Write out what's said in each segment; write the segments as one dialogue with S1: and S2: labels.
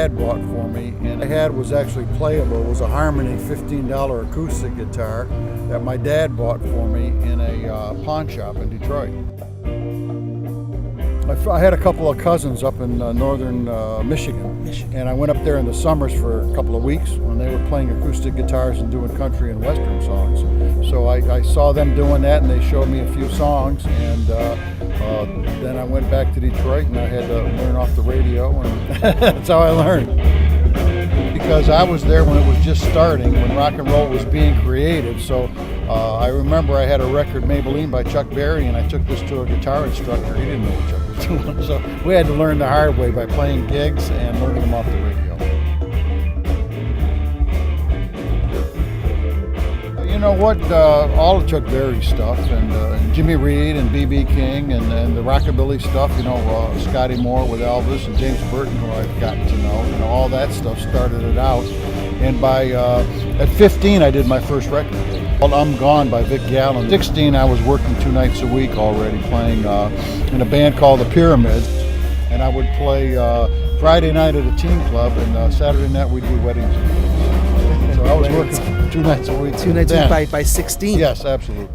S1: dad bought for me, and I had was actually playable. It was a Harmony $15 acoustic guitar that my dad bought for me in a pawn shop in Detroit. I had a couple of cousins up in northern Michigan, and I went up there in the summers for a couple of weeks when they were playing acoustic guitars and doing country and western songs. So I saw them doing that, and they showed me a few songs, and then I went back to Detroit, and I had to learn off the radio, and that's how I learned. Because I was there when it was just starting, when rock and roll was being created. So I remember I had a record, Maybelline by Chuck Berry, and I took this to a guitar instructor. He didn't know what Chuck was doing. So we had to learn the hard way by playing gigs and learning them off the radio. You know what, all of Chuck Berry's stuff, and Jimmy Reed and B.B. King, and the rockabilly stuff, Scotty Moore with Elvis and James Burton, who I've gotten to know, all that stuff started it out. And at 15, I did my first record called I'm Gone by Vic Gallen. At 16, I was working 2 nights a week already, playing in a band called the Pyramids, and I would play Friday night at a teen club, and Saturday night we'd do weddings. So I was working 2 nights a week.
S2: 2 nights a week by 16?
S1: Yes, absolutely.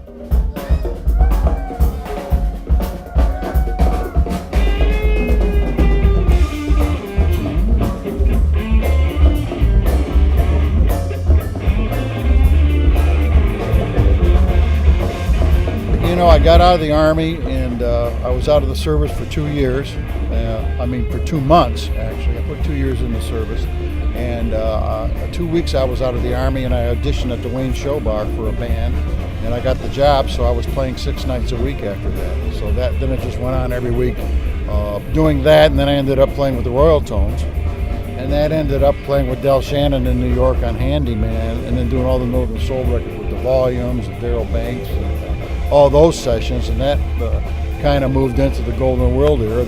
S1: I got out of the Army, and I was out of the service for 2 years. For 2 months, actually. I put 2 years in the service. And 2 weeks I was out of the Army, and I auditioned at the Wayne Show Bar for a band, and I got the job, so I was playing 6 nights a week after that. So then it just went on every week doing that, and then I ended up playing with the Royal Tones, and that ended up playing with Del Shannon in New York on Handyman, and then doing all the Northern Soul records with the Volumes and Darryl Banks and all those sessions, and that kind of moved into the Golden World era.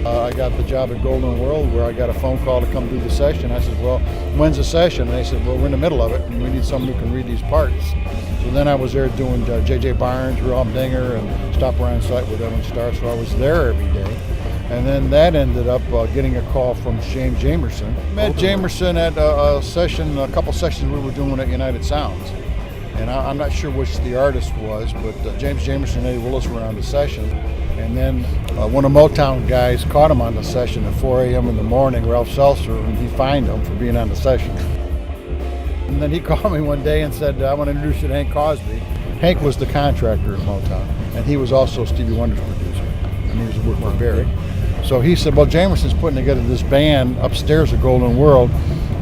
S1: I got the job at Golden World, where I got a phone call to come do the session. I said, well, when's the session? And they said, well, we're in the middle of it, and we need someone who can read these parts. So then I was there doing J.J. Barnes, Real Humdinger, and Stop Around Sight with Ellen Starr, so I was there every day. And then that ended up getting a call from James Jamerson. Met Jamerson at a couple sessions we were doing at United Sounds. And I'm not sure which the artist was, but James Jamerson and Eddie Willis were on the session. And then one of Motown guys caught him on the session at 4 a.m. in the morning, Ralph Seltzer, and he fined him for being on the session. And then he called me one day and said, I want to introduce you to Hank Crosby. Hank was the contractor at Motown, and he was also Stevie Wonder's producer, and he was working for Barry. So he said, well, Jamerson's putting together this band upstairs at Golden World,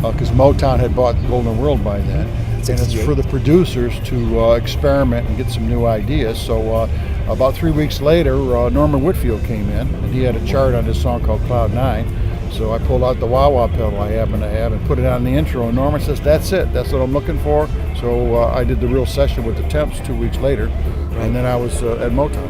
S1: because Motown had bought Golden World by then. And it's for the producers to experiment and get some new ideas. So about 3 weeks later, Norman Whitfield came in, and he had a chart on this song called Cloud 9. So I pulled out the wah-wah pedal I happen to have and put it on the intro, and Norman says, that's it, that's what I'm looking for. So I did the real session with the Temps 2 weeks later, and then I was at Motown.